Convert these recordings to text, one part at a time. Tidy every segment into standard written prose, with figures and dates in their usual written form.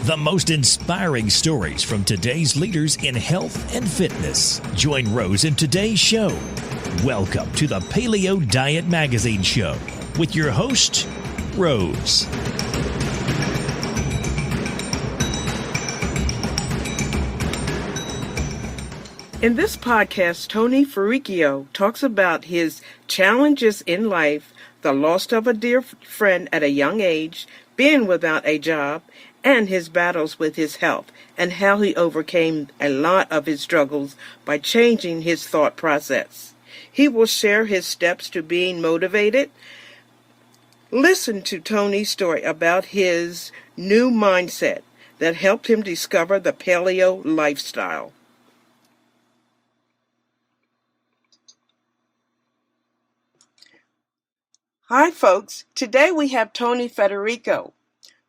The most inspiring stories from today's leaders in health and fitness. Join Rose in today's show. Welcome to the Paleo Diet Magazine Show with your host, Rose. In this podcast, Tony Federico talks about his challenges in life, the loss of a dear friend at a young age, being without a job, and his battles with his health, and how he overcame a lot of his struggles by changing his thought process. He will share his steps to being motivated. Listen to Tony's story about his new mindset that helped him discover the paleo lifestyle. Hi, folks. Today we have Tony Federico.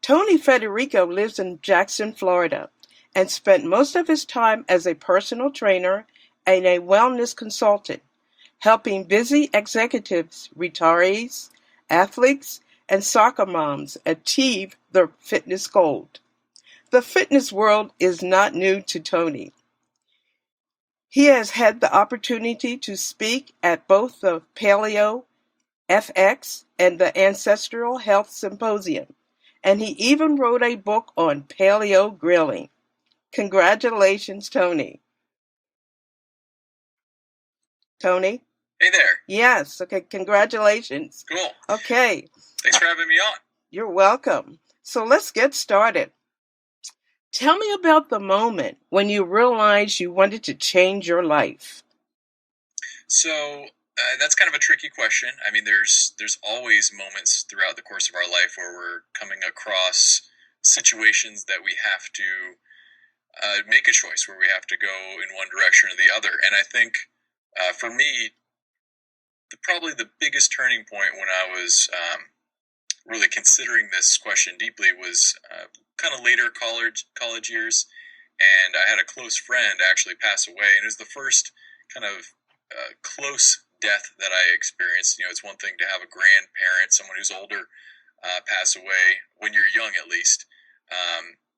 Tony Federico lives in Jackson, Florida, and spent most of his time as a personal trainer and a wellness consultant, helping busy executives, retirees, athletes, and soccer moms achieve their fitness goals. The fitness world is not new to Tony. He has had the opportunity to speak at both the Paleo FX and the Ancestral Health Symposium, and he even wrote a book on paleo grilling. Congratulations, Tony. Tony? Hey there. Yes, okay, congratulations. Cool. Okay. Thanks for having me on. You're welcome. So let's get started. Tell me about the moment when you realized you wanted to change your life. So that's kind of a tricky question. I mean, there's always moments throughout the course of our life where we're coming across situations that we have to make a choice, where we have to go in one direction or the other. And I think for me, probably the biggest turning point when I was really considering this question deeply was kind of later college years. And I had a close friend actually pass away. And it was the first kind of close death that I experienced. You know, it's one thing to have a grandparent, someone who's older, pass away when you're young, at least,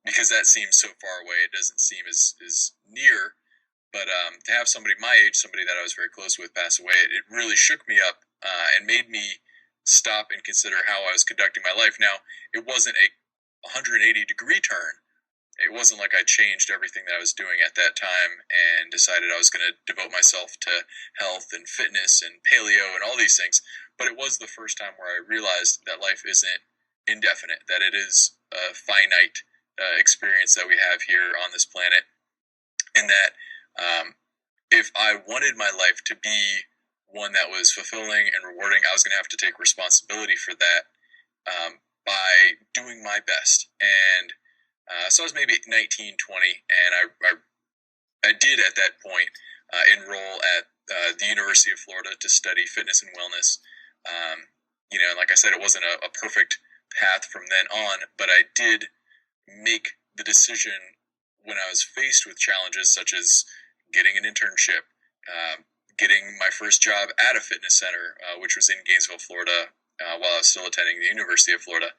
because that seems so far away. It doesn't seem as near. But to have somebody my age, somebody that I was very close with, pass away, it really shook me up and made me stop and consider how I was conducting my life. Now, it wasn't a 180-degree turn. It wasn't like I changed everything that I was doing at that time and decided I was going to devote myself to health and fitness and paleo and all these things. But it was the first time where I realized that life isn't indefinite, that it is a finite experience that we have here on this planet, and that if I wanted my life to be one that was fulfilling and rewarding, I was going to have to take responsibility for that by doing my best. And so I was maybe 19, 20, and I did at that point enroll at the University of Florida to study fitness and wellness. You know, and like I said, it wasn't a perfect path from then on, but I did make the decision when I was faced with challenges such as getting an internship, getting my first job at a fitness center, which was in Gainesville, Florida, while I was still attending the University of Florida.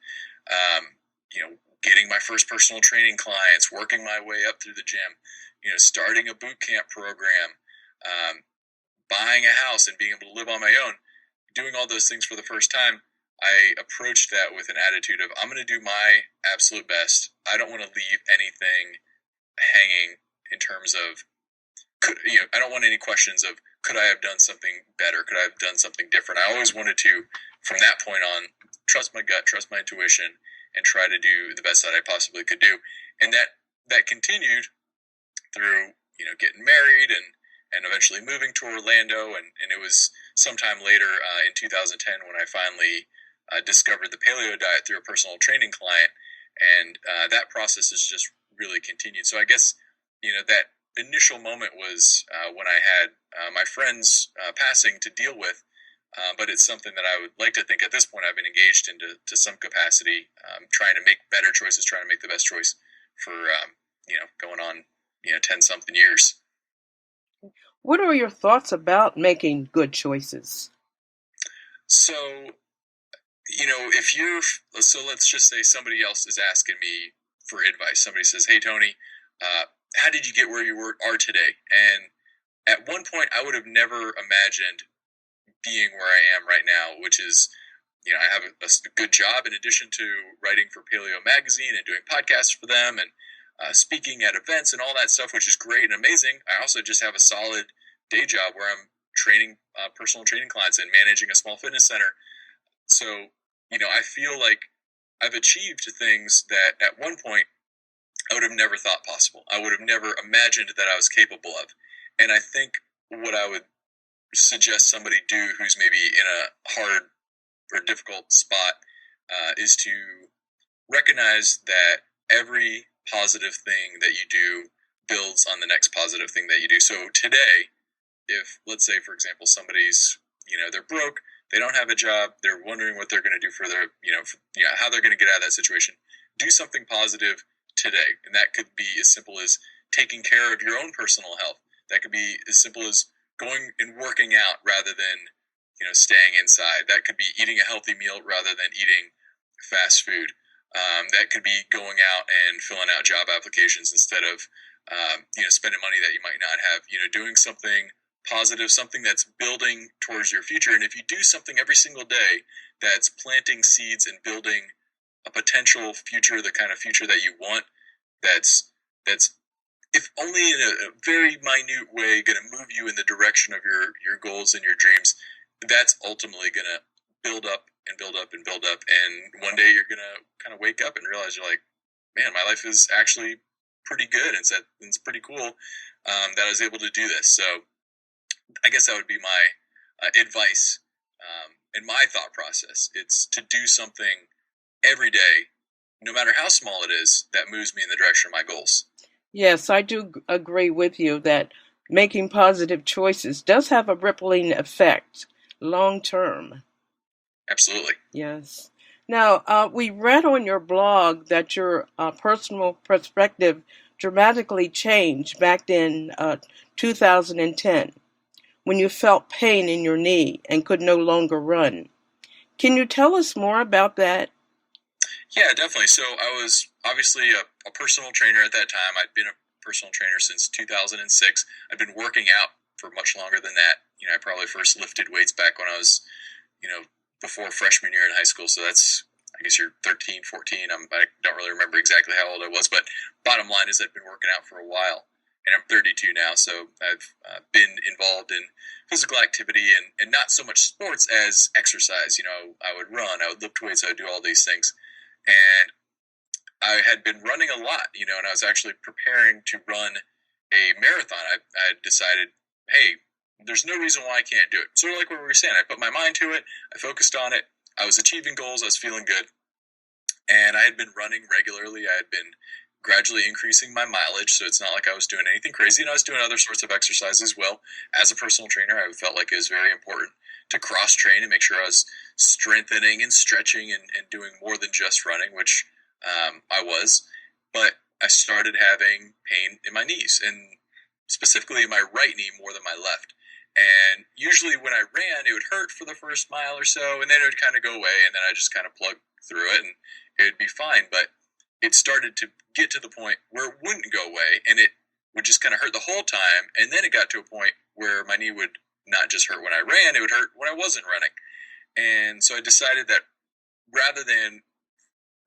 You know, getting my first personal training clients, working my way up through the gym, you know, starting a boot camp program, buying a house and being able to live on my own, doing all those things for the first time. I approached that with an attitude of, I'm going to do my absolute best. I don't want to leave anything hanging in terms of, I don't want any questions of, could I have done something better? Could I have done something different? I always wanted to, from that point on, trust my gut, trust my intuition, and try to do the best that I possibly could do. And that continued through, you know, getting married and eventually moving to Orlando. And it was sometime later in 2010 when I finally discovered the paleo diet through a personal training client. And that process has just really continued. So I guess, you know, that initial moment was when I had my friend's passing to deal with. But it's something that I would like to think at this point I've been engaged into some capacity, trying to make better choices, trying to make the best choice for, going on, 10-something years. What are your thoughts about making good choices? So, let's just say somebody else is asking me for advice. Somebody says, "Hey, Tony, how did you get where you are today?" And at one point, I would have never imagined being where I am right now, which is, I have a good job in addition to writing for Paleo Magazine and doing podcasts for them and speaking at events and all that stuff, which is great and amazing. I also just have a solid day job where I'm training personal training clients and managing a small fitness center. So, I feel like I've achieved things that at one point I would have never thought possible. I would have never imagined that I was capable of. And I think what I would suggest somebody do who's maybe in a hard or difficult spot is to recognize that every positive thing that you do builds on the next positive thing that you do. So today, if, let's say, for example, somebody's, they're broke, they don't have a job, they're wondering what they're going to do for their, how they're going to get out of that situation, do something positive today. And that could be as simple as taking care of your own personal health. That could be as simple as going and working out rather than, staying inside. That could be eating a healthy meal rather than eating fast food. That could be going out and filling out job applications instead of, spending money that you might not have. Doing something positive, something that's building towards your future. And if you do something every single day that's planting seeds and building a potential future, the kind of future that you want, that's if only in a very minute way going to move you in the direction of your goals and your dreams, that's ultimately going to build up and build up and build up. And one day you're going to kind of wake up and realize you're like, man, my life is actually pretty good. And it's pretty cool that I was able to do this. So I guess that would be my advice and my thought process. It's to do something every day, no matter how small it is, that moves me in the direction of my goals. Yes, I do agree with you that making positive choices does have a rippling effect long term. Absolutely. Yes. Now, we read on your blog that your personal perspective dramatically changed back in 2010 when you felt pain in your knee and could no longer run. Can you tell us more about that? Yeah, definitely. So I was obviously a personal trainer at that time. I'd been a personal trainer since 2006. I'd been working out for much longer than that. I probably first lifted weights back when I was, before freshman year in high school. So that's, I guess you're 13, 14. I don't really remember exactly how old I was, but bottom line is I've been working out for a while. And I'm 32 now, so I've been involved in physical activity and not so much sports as exercise. I would run, I would lift weights, I would do all these things. And I had been running a lot, and I was actually preparing to run a marathon. I decided, hey, there's no reason why I can't do it. Sort of like what we were saying. I put my mind to it. I focused on it. I was achieving goals. I was feeling good. And I had been running regularly. I had been gradually increasing my mileage, so it's not like I was doing anything crazy. And I was doing other sorts of exercise as well. As a personal trainer, I felt like it was very important to cross-train and make sure I was strengthening and stretching and doing more than just running, which I was. But I started having pain in my knees, and specifically in my right knee more than my left. And usually when I ran, it would hurt for the first mile or so, and then it would kind of go away, and then I just kind of plug through it, and it would be fine. But it started to get to the point where it wouldn't go away, and it would just kind of hurt the whole time. And then it got to a point where my knee would not just hurt when I ran, it would hurt when I wasn't running. And so I decided that rather than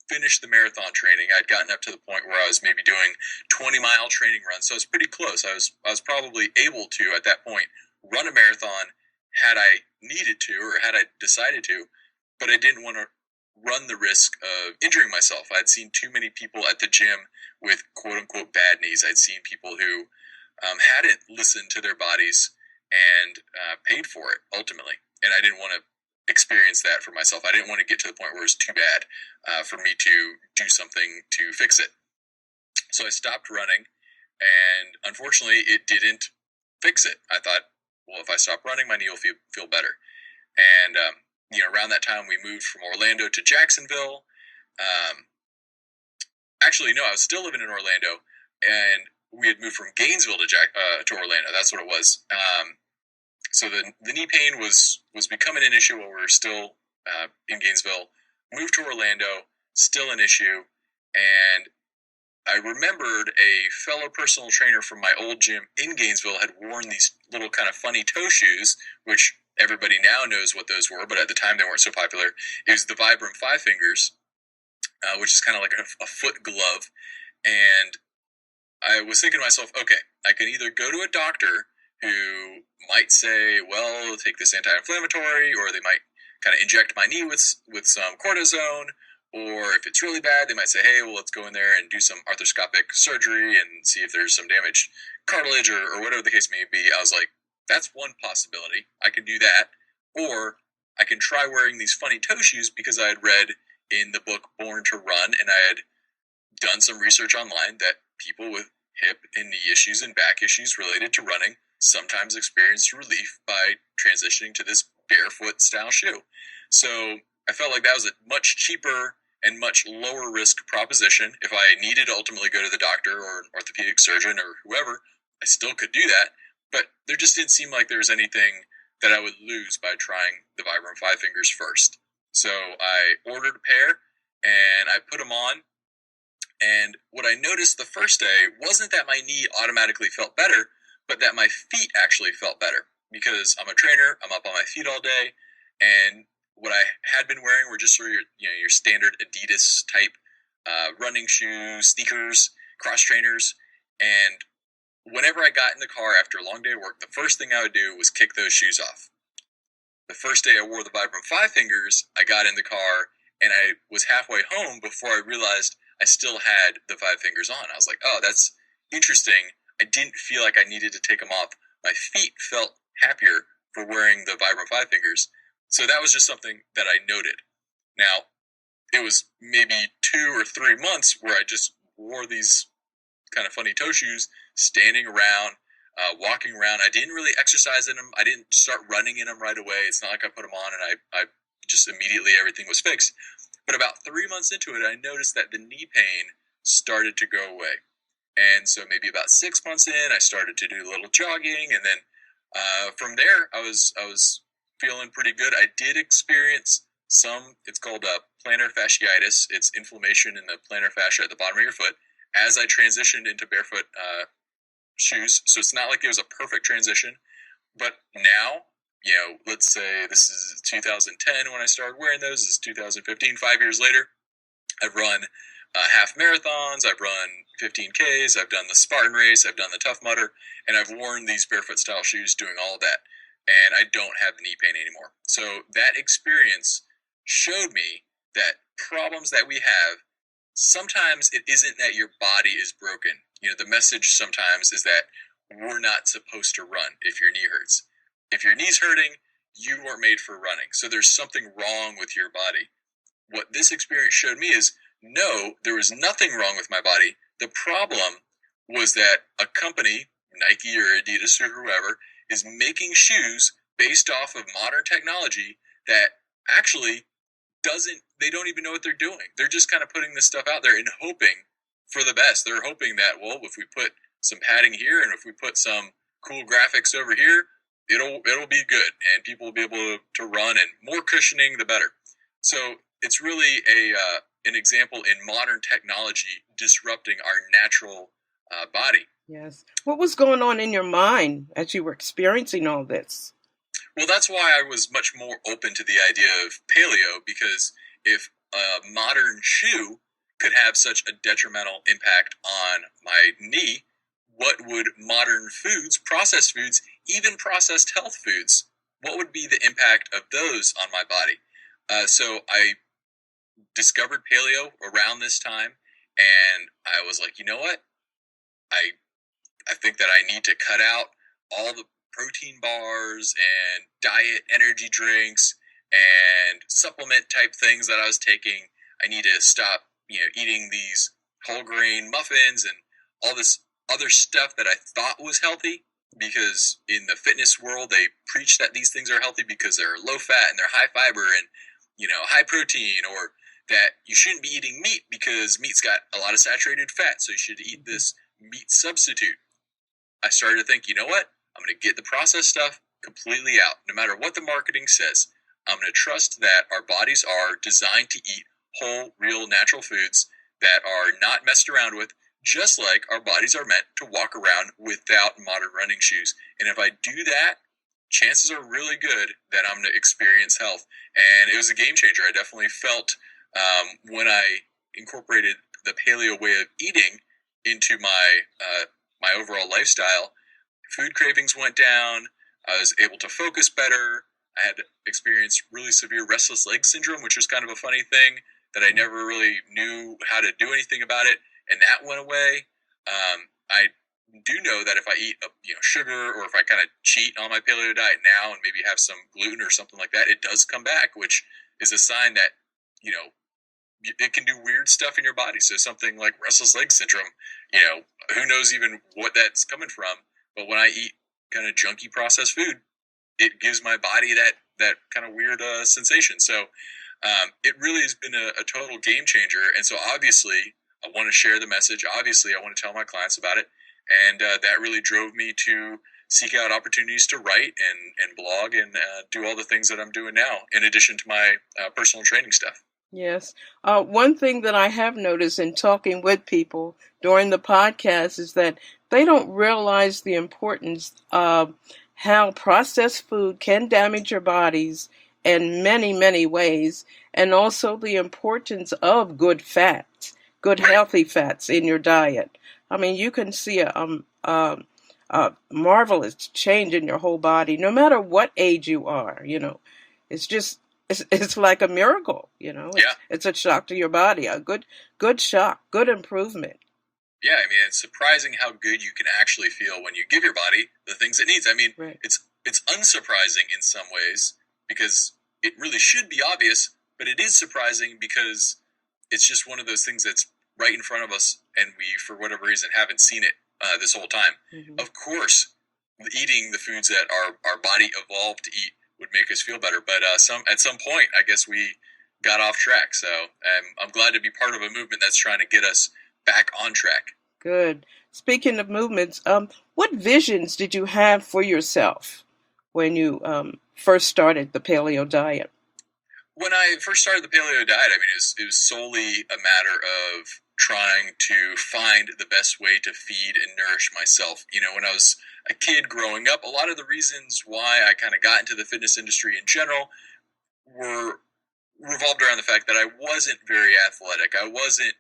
finish the marathon training, I'd gotten up to the point where I was maybe doing 20-mile training runs. So I was pretty close. I was probably able to, at that point, run a marathon had I needed to or had I decided to, but I didn't want to run the risk of injuring myself. I'd seen too many people at the gym with quote-unquote bad knees. I'd seen people who hadn't listened to their bodies and paid for it, ultimately. And I didn't want to experience that for myself. I didn't want to get to the point where it was too bad for me to do something to fix it. So I stopped running, and unfortunately, it didn't fix it. I thought, well, if I stop running, my knee will feel better. And around that time, we moved from Orlando to Jacksonville. Actually, no, I was still living in Orlando, and we had moved from Gainesville to Orlando. That's what it was. So the knee pain was becoming an issue while we were still in Gainesville. Moved to Orlando, still an issue, and I remembered a fellow personal trainer from my old gym in Gainesville had worn these little kind of funny toe shoes, which everybody now knows what those were, but at the time they weren't so popular. It was the Vibram Five Fingers, which is kind of like a foot glove. And I was thinking to myself, okay, I can either go to a doctor who might say, well, take this anti-inflammatory, or they might kind of inject my knee with some cortisone, or if it's really bad, they might say, hey, well, let's go in there and do some arthroscopic surgery and see if there's some damaged cartilage or whatever the case may be. I was like, that's one possibility. I can do that. Or I can try wearing these funny toe shoes because I had read in the book Born to Run, and I had done some research online that people with hip and knee issues and back issues related to running sometimes experience relief by transitioning to this barefoot style shoe. So I felt like that was a much cheaper and much lower risk proposition. If I needed to ultimately go to the doctor or an orthopedic surgeon or whoever, I still could do that. But there just didn't seem like there was anything that I would lose by trying the Vibram Five Fingers first. So I ordered a pair and I put them on. And what I noticed the first day wasn't that my knee automatically felt better, but that my feet actually felt better, because I'm a trainer, I'm up on my feet all day, and what I had been wearing were just sort of your standard Adidas type running shoes, sneakers, cross trainers, and whenever I got in the car after a long day of work, the first thing I would do was kick those shoes off. The first day I wore the Vibram Five Fingers, I got in the car and I was halfway home before I realized I still had the Five Fingers on. I was like, oh, that's interesting. I didn't feel like I needed to take them off. My feet felt happier for wearing the Vibram Five Fingers. So that was just something that I noted. Now, it was maybe 2 or 3 months where I just wore these kind of funny toe shoes, standing around, walking around. I didn't really exercise in them. I didn't start running in them right away. It's not like I put them on and I just immediately everything was fixed. But about 3 months into it, I noticed that the knee pain started to go away. And so maybe about 6 months in, I started to do a little jogging. And then from there, I was feeling pretty good. I did experience some, it's called plantar fasciitis. It's inflammation in the plantar fascia at the bottom of your foot as I transitioned into barefoot shoes. So it's not like it was a perfect transition. But now, let's say this is 2010 when I started wearing those. This is 2015, 5 years later. I've run half marathons. I've run 15Ks. I've done the Spartan race. I've done the Tough Mudder. And I've worn these barefoot style shoes doing all of that. And I don't have knee pain anymore. So that experience showed me that problems that we have, sometimes it isn't that your body is broken. The message sometimes is that we're not supposed to run if your knee hurts. If your knee's hurting, you weren't made for running. So there's something wrong with your body. What this experience showed me is, no, there was nothing wrong with my body. The problem was that a company, Nike or Adidas or whoever, is making shoes based off of modern technology that actually they don't even know what they're doing. They're just kind of putting this stuff out there and hoping for the best. They're hoping that, well, if we put some padding here and if we put some cool graphics over here, it'll be good and people will be able to run, and more cushioning, the better. So it's really an example in modern technology disrupting our natural body. Yes. What was going on in your mind as you were experiencing all this? Well, that's why I was much more open to the idea of paleo, because if a modern shoe could have such a detrimental impact on my knee, what would modern foods, processed foods, even processed health foods, what would be the impact of those on my body? So I discovered paleo around this time, and I was like, you know what? I think that I need to cut out all the protein bars and diet energy drinks and supplement type things that I was taking. I need to stop, eating these whole grain muffins and all this other stuff that I thought was healthy, because in the fitness world, they preach that these things are healthy because they're low fat and they're high fiber and, high protein, or that you shouldn't be eating meat because meat's got a lot of saturated fat. So you should eat this meat substitute. I started to think, you know what? I'm going to get the processed stuff completely out. No matter what the marketing says, I'm going to trust that our bodies are designed to eat whole, real, natural foods that are not messed around with, just like our bodies are meant to walk around without modern running shoes. And if I do that, chances are really good that I'm going to experience health. And it was a game changer. I definitely felt when I incorporated the paleo way of eating into my overall lifestyle, food cravings went down. I was able to focus better. I had experienced really severe restless leg syndrome, which was kind of a funny thing that I never really knew how to do anything about it, and that went away. I do know that if I eat sugar, or if I kind of cheat on my paleo diet now and maybe have some gluten or something like that, it does come back, which is a sign that it can do weird stuff in your body. So something like restless leg syndrome, who knows even what that's coming from. But when I eat kind of junky processed food, it gives my body that kind of weird sensation. So it really has been a total game changer. And so obviously I want to share the message. Obviously I want to tell my clients about it. And that really drove me to seek out opportunities to write and blog and do all the things that I'm doing now, in addition to my personal training stuff. Yes. One thing that I have noticed in talking with people during the podcast is that they don't realize the importance of how processed food can damage your bodies in many, many ways, and also the importance of good fats, good healthy fats in your diet. I mean, you can see a marvelous change in your whole body, no matter what age you are. It's just it's like a miracle. It's a shock to your body, a good shock, good improvement. Yeah, I mean, it's surprising how good you can actually feel when you give your body the things it needs. I mean, Right. it's unsurprising in some ways, because it really should be obvious, but it is surprising because it's just one of those things that's right in front of us, and we, for whatever reason, haven't seen it this whole time. Mm-hmm. Of course, eating the foods that our body evolved to eat would make us feel better, but at some point, I guess we got off track. So I'm glad to be part of a movement that's trying to get us back on track. Good. Speaking of movements, what visions did you have for yourself when you first started the paleo diet? When I first started the paleo diet, I mean, it was solely a matter of trying to find the best way to feed and nourish myself. When I was a kid growing up, a lot of the reasons why I kind of got into the fitness industry in general were revolved around the fact that I wasn't very athletic. I wasn't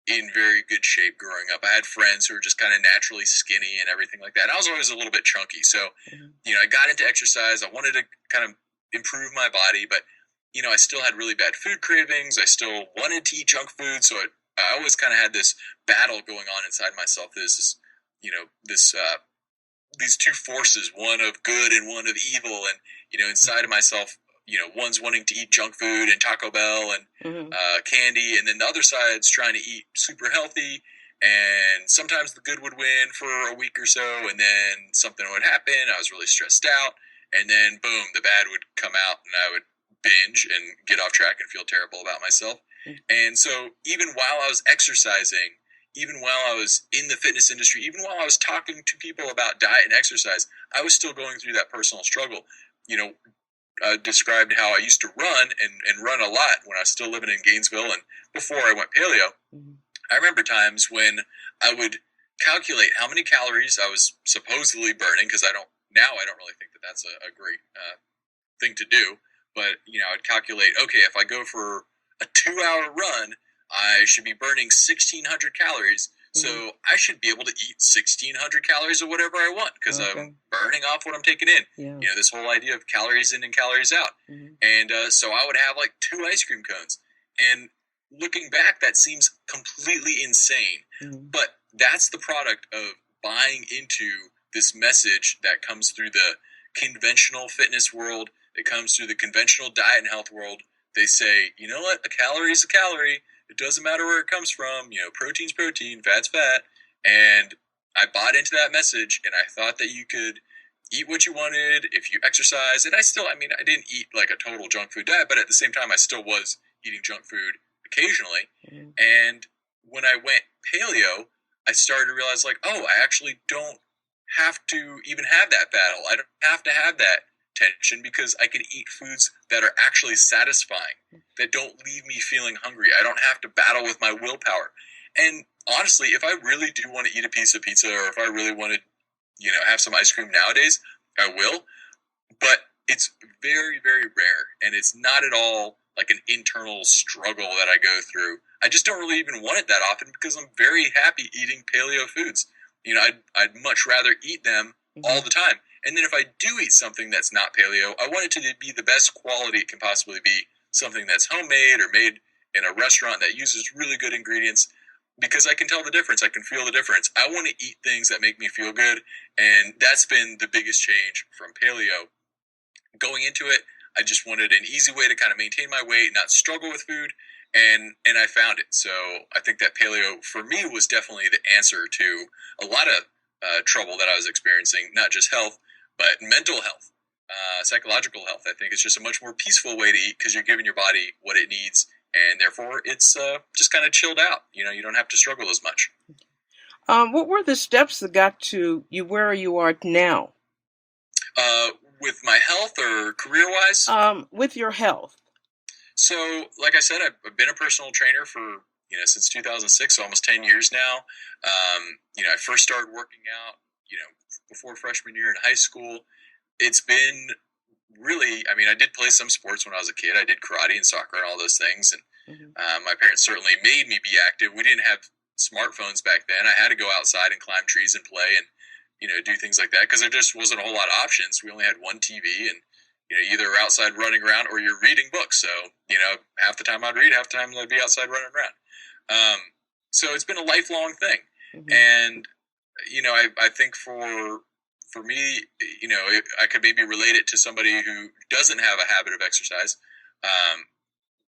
in very good shape growing up. I had friends who were just kind of naturally skinny and everything like that. And I was always a little bit chunky. So, I got into exercise. I wanted to kind of improve my body, but, I still had really bad food cravings. I still wanted to eat junk food. So I always kind of had this battle going on inside myself. There's these two forces, one of good and one of evil. And, inside of myself, one's wanting to eat junk food and Taco Bell and candy, and then the other side's trying to eat super healthy. And sometimes the good would win for a week or so, and then something would happen. I was really stressed out, and then boom, the bad would come out, and I would binge and get off track and feel terrible about myself. And so even while I was exercising, even while I was in the fitness industry, even while I was talking to people about diet and exercise, I was still going through that personal struggle. Described how I used to run and run a lot when I was still living in Gainesville and before I went paleo. I remember times when I would calculate how many calories I was supposedly burning, because I don't really think that that's a great thing to do. But, I'd calculate, okay, if I go for a 2-hour run, I should be burning 1,600 calories. So I should be able to eat 1,600 calories of whatever I want, because I'm burning off what I'm taking in. Yeah. This whole idea of calories in and calories out. And so I would have like 2 ice cream cones. And looking back, that seems completely insane. But that's the product of buying into this message that comes through the conventional fitness world, that comes through the conventional diet and health world. They say, you know what, a calorie is a calorie. It doesn't matter where it comes from. Protein's protein, fat's fat. And I bought into that message, and I thought that you could eat what you wanted if you exercise. And I didn't eat like a total junk food diet, but at the same time, I still was eating junk food occasionally. And when I went paleo, I started to realize, like, oh, I actually don't have to even have that battle. I don't have to have that tension, because I can eat foods that are actually satisfying, that don't leave me feeling hungry. I don't have to battle with my willpower. And honestly, if I really do want to eat a piece of pizza, or if I really want to, have some ice cream nowadays, I will. But it's very, very rare, and it's not at all like an internal struggle that I go through. I just don't really even want it that often because I'm very happy eating paleo foods. I'd much rather eat them all the time. And then if I do eat something that's not paleo, I want it to be the best quality it can possibly be. Something that's homemade or made in a restaurant that uses really good ingredients, because I can tell the difference. I can feel the difference. I want to eat things that make me feel good, and that's been the biggest change from paleo. Going into it, I just wanted an easy way to kind of maintain my weight, not struggle with food, and I found it. So I think that paleo for me was definitely the answer to a lot of trouble that I was experiencing, not just health, but mental health, psychological health. I think it's just a much more peaceful way to eat because you're giving your body what it needs, and therefore it's just kind of chilled out. You don't have to struggle as much. What were the steps that got to you where you are now? With my health or career-wise? With your health. So, like I said, I've been a personal trainer for, since 2006, so almost 10 years now. I first started working out, before freshman year in high school. It's been really, I did play some sports when I was a kid. I did karate and soccer and all those things. And my parents certainly made me be active. We didn't have smartphones back then. I had to go outside and climb trees and play and, do things like that because there just wasn't a whole lot of options. We only had one TV and, either outside running around or you're reading books. So, half the time I'd read, half the time I'd be outside running around. So it's been a lifelong thing. And, I think for me, I could maybe relate it to somebody who doesn't have a habit of exercise.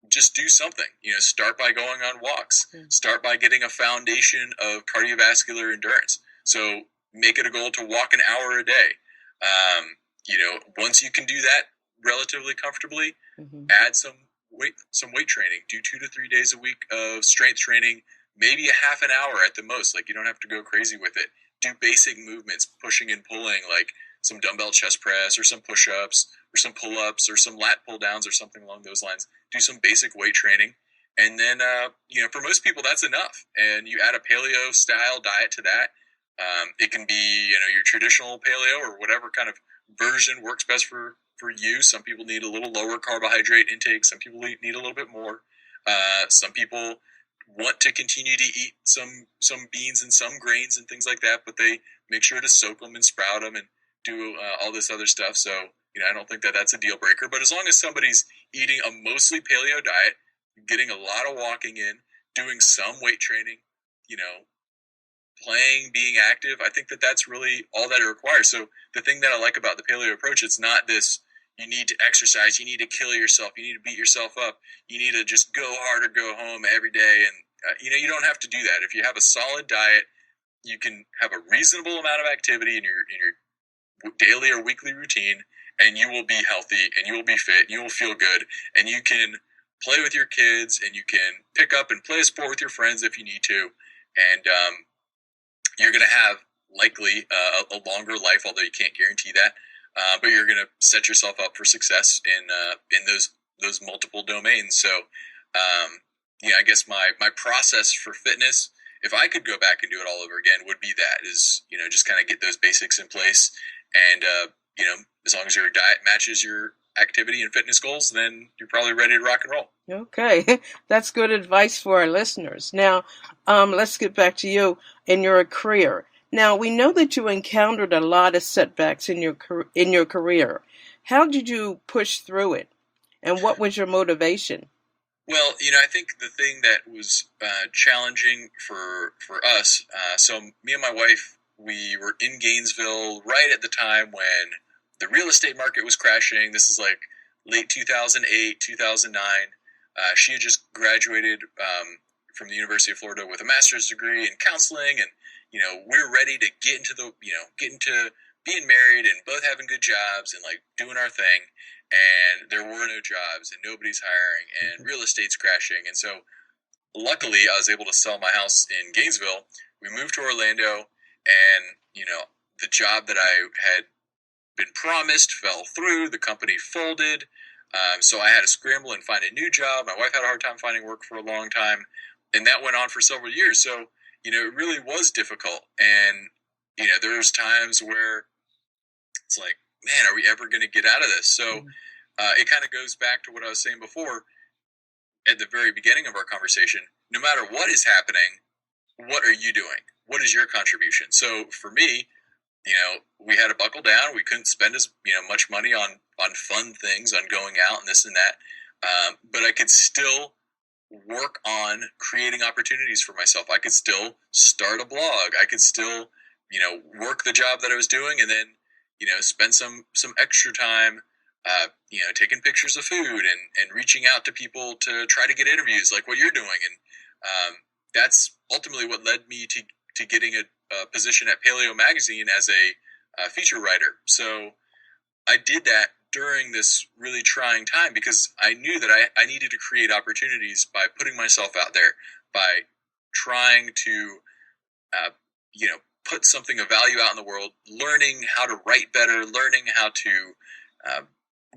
Just do something, start by going on walks, start by getting a foundation of cardiovascular endurance. So make it a goal to walk an hour a day. Once you can do that relatively comfortably, add some weight training, do 2 to 3 days a week of strength training, maybe a half an hour at the most. Like, you don't have to go crazy with it. Do basic movements, pushing and pulling, like some dumbbell chest press or some push-ups or some pull-ups or some lat pull-downs or something along those lines. Do some basic weight training. And then, for most people, that's enough. And you add a paleo-style diet to that. It can be, your traditional paleo or whatever kind of version works best for you. Some people need a little lower carbohydrate intake. Some people need a little bit more. Some people want to continue to eat some beans and some grains and things like that, but they make sure to soak them and sprout them and do all this other stuff. So, I don't think that that's a deal breaker. But as long as somebody's eating a mostly paleo diet, getting a lot of walking in, doing some weight training, playing, being active, I think that that's really all that it requires. So the thing that I like about the paleo approach, it's not this, you need to exercise, you need to kill yourself, you need to beat yourself up, you need to just go hard or go home every day. And, you don't have to do that. If you have a solid diet, you can have a reasonable amount of activity in your daily or weekly routine, and you will be healthy, and you will be fit, and you will feel good, and you can play with your kids, and you can pick up and play a sport with your friends if you need to. And, you're going to have likely a longer life, although you can't guarantee that. But you're going to set yourself up for success in those multiple domains. So, I guess my process for fitness, if I could go back and do it all over again, would be that is, just kind of get those basics in place. And, as long as your diet matches your activity and fitness goals, then you're probably ready to rock and roll. Okay, that's good advice for our listeners. Now, let's get back to you in your career. Now, we know that you encountered a lot of setbacks in your career. How did you push through it, and what was your motivation? Well, I think the thing that was challenging for us, so me and my wife, we were in Gainesville right at the time when the real estate market was crashing. This is like late 2008, 2009. She had just graduated from the University of Florida with a master's degree in counseling, and we're ready to get into being married and both having good jobs and like doing our thing. And there were no jobs and nobody's hiring and real estate's crashing. And so luckily I was able to sell my house in Gainesville. We moved to Orlando, and the job that I had been promised fell through. The company folded. So I had to scramble and find a new job. My wife had a hard time finding work for a long time, and that went on for several years. So, it really was difficult. And, there's times where it's like, man, are we ever going to get out of this? So it kind of goes back to what I was saying before at the very beginning of our conversation. No matter what is happening, what are you doing? What is your contribution? So for me, we had to buckle down. We couldn't spend as much money on fun things, on going out and this and that. But I could still work on creating opportunities for myself. I could still start a blog. I could still, work the job that I was doing, and then, spend some extra time, taking pictures of food and reaching out to people to try to get interviews like what you're doing. And that's ultimately what led me to getting a position at Paleo Magazine as a feature writer. So I did that during this really trying time because I knew that I needed to create opportunities by putting myself out there, by trying to, put something of value out in the world, learning how to write better, learning how to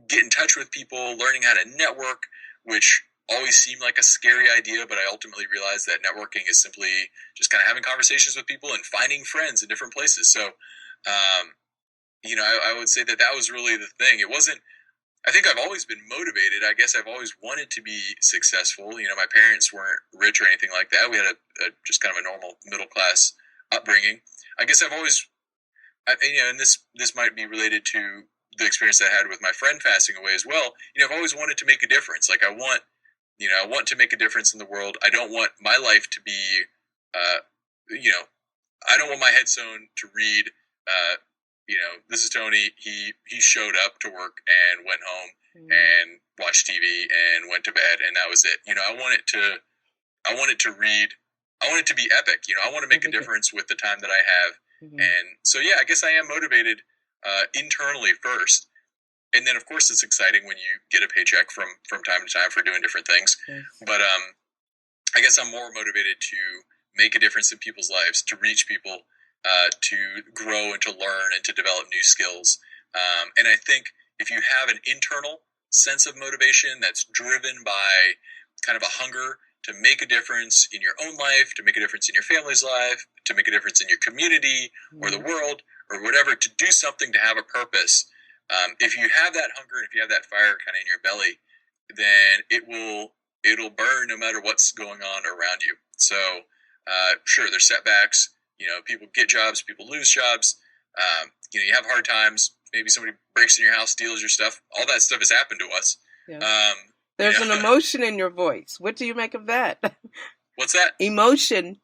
get in touch with people, learning how to network, which always seemed like a scary idea, but I ultimately realized that networking is simply just kind of having conversations with people and finding friends in different places. So, I would say that was really the thing. It wasn't, I think I've always been motivated. I guess I've always wanted to be successful. My parents weren't rich or anything like that. We had a just kind of a normal middle class upbringing. I guess I've always, and this might be related to the experience I had with my friend passing away as well. I've always wanted to make a difference. Like I want to make a difference in the world. I don't want my life to be, I don't want my headstone to read, this is Tony. He showed up to work and went home and watched TV and went to bed, and that was it. I want it to read. I want it to be epic. I want to make a difference with the time that I have. And so, I guess I am motivated internally first. And then, of course, it's exciting when you get a paycheck from time to time for doing different things. But I guess I'm more motivated to make a difference in people's lives, to reach people, to grow and to learn and to develop new skills. And I think if you have an internal sense of motivation that's driven by kind of a hunger to make a difference in your own life, to make a difference in your family's life, to make a difference in your community or the world or whatever, to do something, to have a purpose. If you have that hunger and if you have that fire kind of in your belly, then it'll burn no matter what's going on around you. So, sure, there's setbacks. People get jobs, people lose jobs. You have hard times. Maybe somebody breaks in your house, steals your stuff. All that stuff has happened to us. Yeah. There's an emotion in your voice. What do you make of that? What's that? Emotion.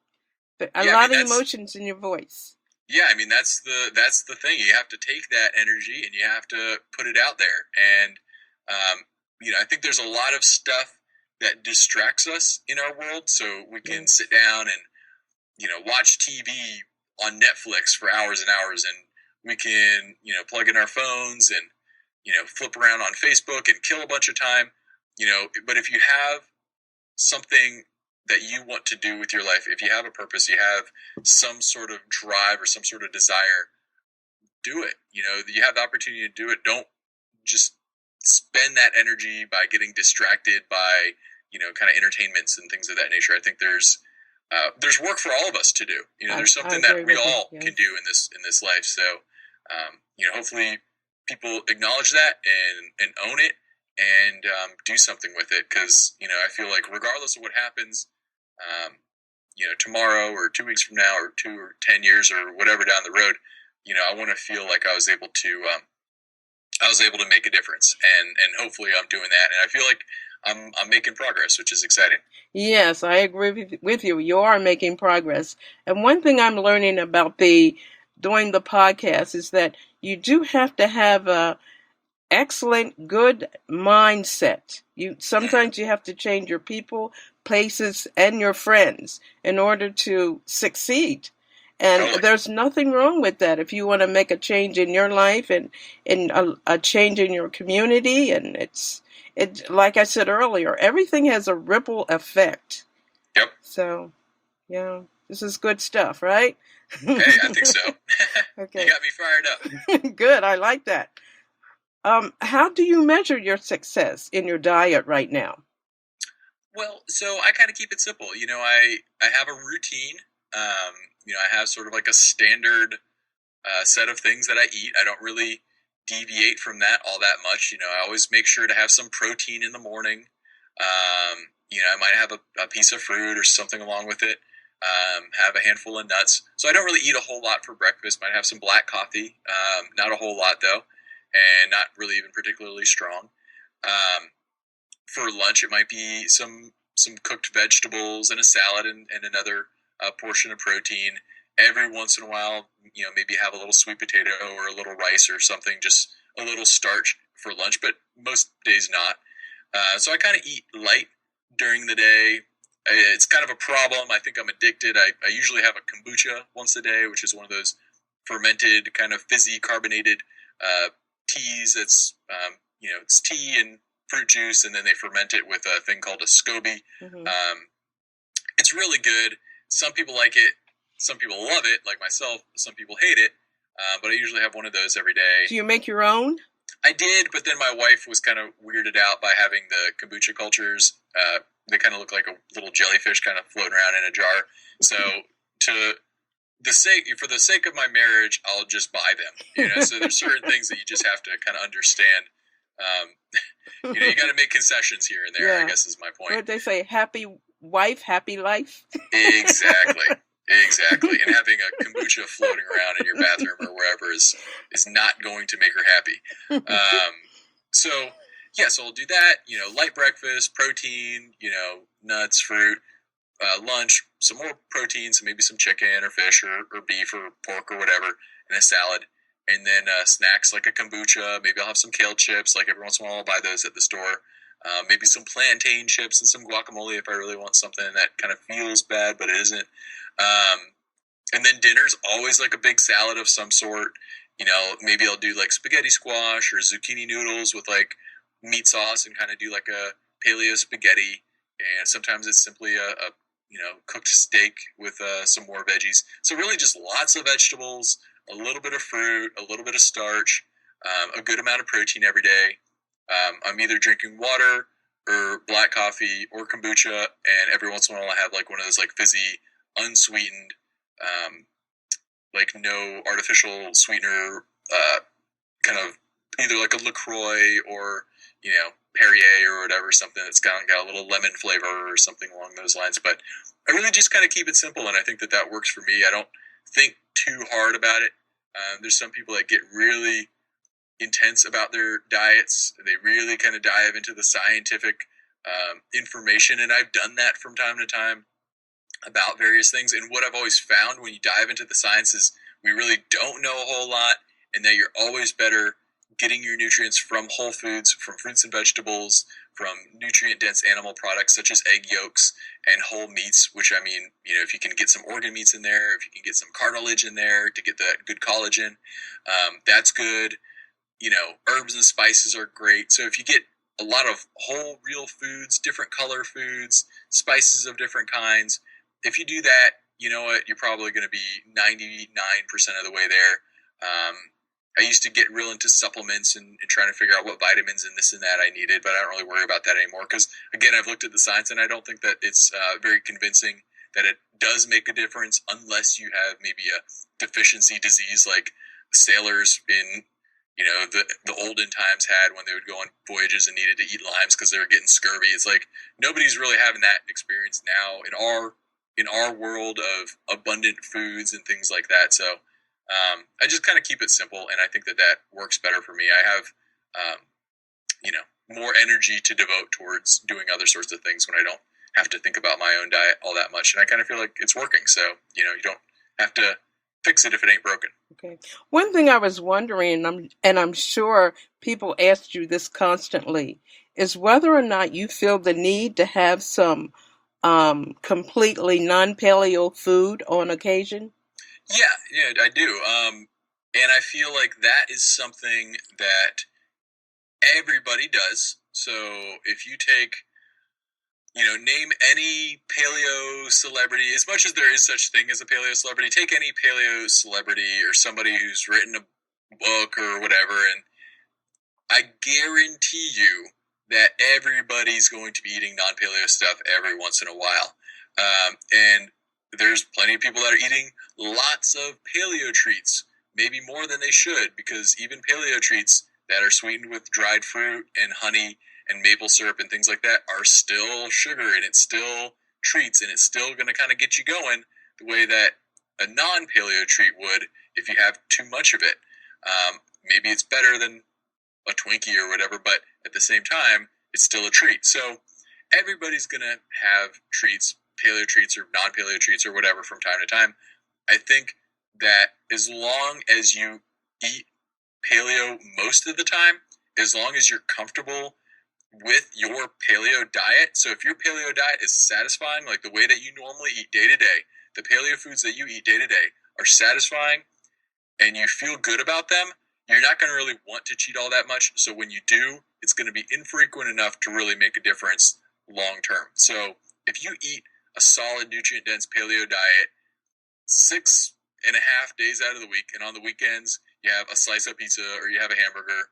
A lot of emotions in your voice. Yeah, that's the thing. You have to take that energy and you have to put it out there. And I think there's a lot of stuff that distracts us in our world. So we can sit down and watch TV on Netflix for hours and hours, and we can plug in our phones and flip around on Facebook and kill a bunch of time. But if you have something that you want to do with your life, if you have a purpose, you have some sort of drive or some sort of desire, do it. You have the opportunity to do it. Don't just spend that energy by getting distracted by, kind of entertainments and things of that nature. I think there's work for all of us to do. There's something that we all can do in this life. So, hopefully people acknowledge that and own it and do something with it. Because, I feel like regardless of what happens, tomorrow or 2 weeks from now or 2 or 10 years or whatever down the road, I want to feel like I was able to make a difference, and hopefully I'm doing that. And I feel like I'm making progress, which is exciting. Yes, I agree with you. You are making progress. And one thing I'm learning about doing the podcast is that you do have to have a excellent, good mindset. Sometimes you have to change your people, places, and your friends in order to succeed. And there's nothing wrong with that if you want to make a change in your life and a change in your community. And it's like I said earlier, everything has a ripple effect. Yep. So, this is good stuff, right? Hey, I think so. Okay. You got me fired up. Good. I like that. How do you measure your success in your diet right now? Well, so I kind of keep it simple. I have a routine. I have sort of like a standard set of things that I eat. I don't really deviate from that all that much. I always make sure to have some protein in the morning. I might have a piece of fruit or something along with it. Have a handful of nuts. So I don't really eat a whole lot for breakfast. Might have some black coffee. Not a whole lot though, and not really even particularly strong. For lunch, it might be some cooked vegetables and a salad and another portion of protein. Every once in a while, maybe have a little sweet potato or a little rice or something, just a little starch for lunch, but most days not. So I kind of eat light during the day. It's kind of a problem. I think I'm addicted. I usually have a kombucha once a day, which is one of those fermented, kind of fizzy, carbonated teas. It's it's tea and fruit juice, and then they ferment it with a thing called a SCOBY. Mm-hmm. It's really good. Some people like it. Some people love it, like myself. Some people hate it. But I usually have one of those every day. Do you make your own? I did, but then my wife was kind of weirded out by having the kombucha cultures. They kind of look like a little jellyfish kind of floating around in a jar. So for the sake of my marriage, I'll just buy them. So there's certain things that you just have to kind of understand. You got to make concessions here and there, yeah. I guess is my point. What they say, happy wife, happy life. Exactly. And having a kombucha floating around in your bathroom or wherever is not going to make her happy. So I'll do that, light breakfast, protein, nuts, fruit, lunch, some more protein, so maybe some chicken or fish or beef or pork or whatever, and a salad. And then snacks like a kombucha. Maybe I'll have some kale chips. Like every once in a while I'll buy those at the store. Maybe some plantain chips and some guacamole if I really want something that kind of feels bad but it isn't. And then dinner's always like a big salad of some sort. Maybe I'll do like spaghetti squash or zucchini noodles with like meat sauce and kind of do like a paleo spaghetti. And sometimes it's simply a cooked steak with some more veggies. So really just lots of vegetables, a little bit of fruit, a little bit of starch, a good amount of protein every day. I'm either drinking water or black coffee or kombucha, and every once in a while I have like one of those like fizzy, unsweetened, like no artificial sweetener, kind of either like a LaCroix or, Perrier or whatever, something that's got a little lemon flavor or something along those lines. But I really just kind of keep it simple, and I think that works for me. I don't think too hard about it. There's some people that get really intense about their diets. They really kind of dive into the scientific information, and I've done that from time to time about various things. And what I've always found when you dive into the science is we really don't know a whole lot, and that you're always better getting your nutrients from whole foods, from fruits and vegetables, from nutrient-dense animal products such as egg yolks and whole meats, which I mean, if you can get some organ meats in there, if you can get some cartilage in there to get that good collagen, that's good. Herbs and spices are great. So if you get a lot of whole, real foods, different color foods, spices of different kinds, if you do that, you know what, you're probably going to be 99% of the way there. I used to get real into supplements and trying to figure out what vitamins and this and that I needed, but I don't really worry about that anymore because, again, I've looked at the science and I don't think that it's very convincing that it does make a difference unless you have maybe a deficiency disease like sailors in the olden times had when they would go on voyages and needed to eat limes because they were getting scurvy. It's like nobody's really having that experience now in our world of abundant foods and things like that. So I just kind of keep it simple, and I think that works better for me. I have, more energy to devote towards doing other sorts of things when I don't have to think about my own diet all that much, and I kind of feel like it's working. So, you don't have to fix it if it ain't broken. Okay. One thing I was wondering, and I'm sure people ask you this constantly, is whether or not you feel the need to have some completely non-paleo food on occasion. Yeah, I do. And I feel like that is something that everybody does. So if you take, name any paleo celebrity, as much as there is such thing as a paleo celebrity, take any paleo celebrity or somebody who's written a book or whatever, and I guarantee you that everybody's going to be eating non-paleo stuff every once in a while. And there's plenty of people that are eating lots of paleo treats, maybe more than they should, because even paleo treats that are sweetened with dried fruit and honey and maple syrup and things like that are still sugar, and it's still treats, and it's still going to kind of get you going the way that a non-paleo treat would if you have too much of it. Maybe it's better than a Twinkie or whatever, but at the same time, it's still a treat. So everybody's going to have treats, paleo treats or non-paleo treats or whatever from time to time. I think that as long as you eat paleo most of the time, as long as you're comfortable with your paleo diet, so if your paleo diet is satisfying, like the way that you normally eat day to day, the paleo foods that you eat day to day are satisfying and you feel good about them, you're not going to really want to cheat all that much. So when you do, it's going to be infrequent enough to really make a difference long term. So if you eat a solid nutrient-dense paleo diet 6.5 days out of the week, and on the weekends you have a slice of pizza or you have a hamburger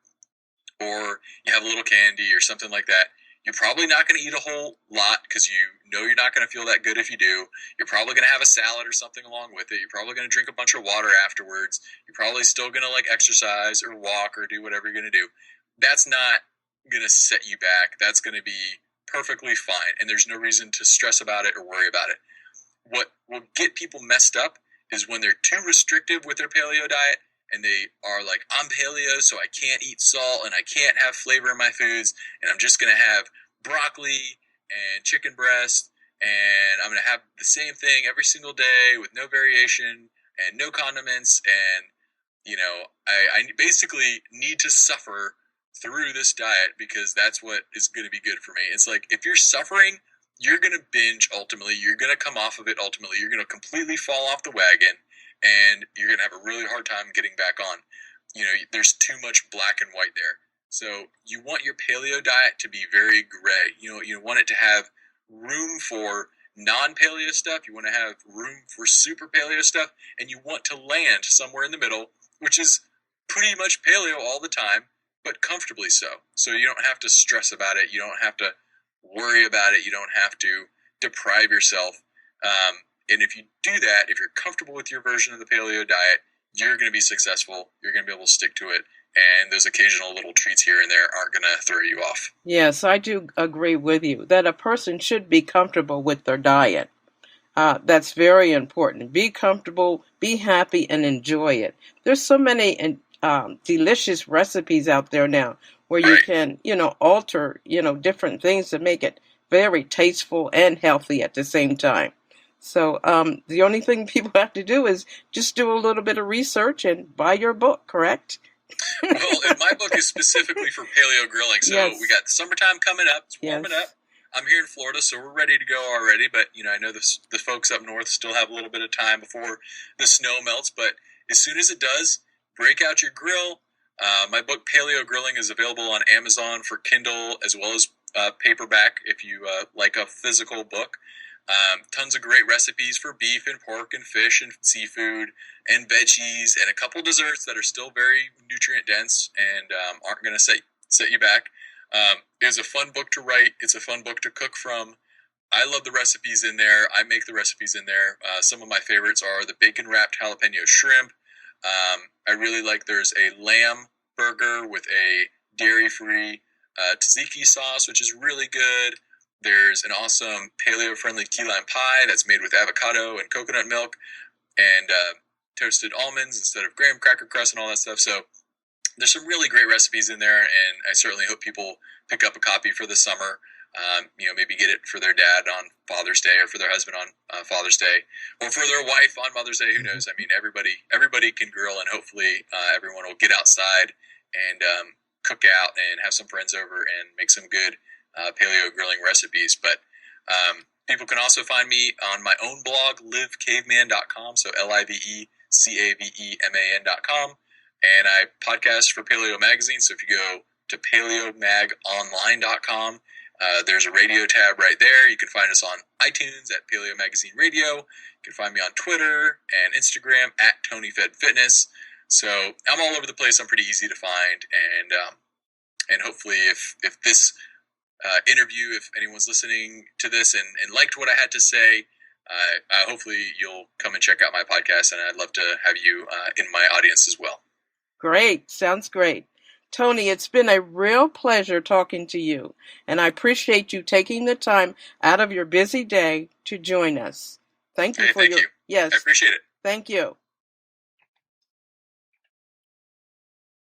or you have a little candy or something like that, you're probably not going to eat a whole lot because you know you're not going to feel that good if you do. You're probably going to have a salad or something along with it. You're probably going to drink a bunch of water afterwards. You're probably still going to exercise or walk or do whatever you're going to do. That's not going to set you back. That's going to be perfectly fine, and there's no reason to stress about it or worry about it. What will get people messed up is when they're too restrictive with their paleo diet and they are like, I'm paleo, so I can't eat salt and I can't have flavor in my foods, and I'm just going to have broccoli and chicken breast, and I'm going to have the same thing every single day with no variation and no condiments, and I basically need to suffer through this diet because that's what is going to be good for me. It's like, if you're suffering, you're going to binge ultimately. You're going to come off of it ultimately. You're going to completely fall off the wagon, and you're going to have a really hard time getting back on. There's too much black and white there. So you want your paleo diet to be very gray. You want it to have room for non-paleo stuff. You want to have room for super paleo stuff, and you want to land somewhere in the middle, which is pretty much paleo all the time, but comfortably so. So you don't have to stress about it. You don't have to worry about it. You don't have to deprive yourself. And if you do that, if you're comfortable with your version of the paleo diet, you're going to be successful. You're going to be able to stick to it. And those occasional little treats here and there aren't going to throw you off. Yes, I do agree with you that a person should be comfortable with their diet. That's very important. Be comfortable, be happy, and enjoy it. There's so many delicious recipes out there now where you can, alter, different things to make it very tasteful and healthy at the same time. So the only thing people have to do is just do a little bit of research and buy your book, correct? Well, and my book is specifically for paleo grilling. So Yes. We got the summertime coming up. It's warming Yes. up. I'm here in Florida, so we're ready to go already. But, I know the folks up north still have a little bit of time before the snow melts. But as soon as it does, break out your grill. My book, Paleo Grilling, is available on Amazon for Kindle as well as paperback if you like a physical book. Tons of great recipes for beef and pork and fish and seafood and veggies and a couple desserts that are still very nutrient dense and aren't going to set you back. It's a fun book to write. It's a fun book to cook from. I love the recipes in there. I make the recipes in there. Some of my favorites are the bacon wrapped jalapeno shrimp. I really like, there's a lamb burger with a dairy-free tzatziki sauce, which is really good. There's an awesome paleo-friendly key lime pie that's made with avocado and coconut milk and toasted almonds instead of graham cracker crust and all that stuff. So there's some really great recipes in there, and I certainly hope people pick up a copy for the summer. Maybe get it for their dad on Father's Day or for their husband on Father's Day or for their wife on Mother's Day. Who knows? I mean, everybody can grill, and hopefully everyone will get outside and cook out and have some friends over and make some good paleo grilling recipes. But people can also find me on my own blog, livecaveman.com. So livecaveman.com. And I podcast for Paleo Magazine. So if you go to paleomagonline.com, there's a radio tab right there. You can find us on iTunes at Paleo Magazine Radio. You can find me on Twitter and Instagram at TonyFedFitness. So I'm all over the place. I'm pretty easy to find. And hopefully if this interview, if anyone's listening to this and liked what I had to say, hopefully you'll come and check out my podcast, and I'd love to have you in my audience as well. Great. Sounds great. Tony, it's been a real pleasure talking to you, and I appreciate you taking the time out of your busy day to join us. Thank you Hey, for thank your... you. Yes. I appreciate it. Thank you.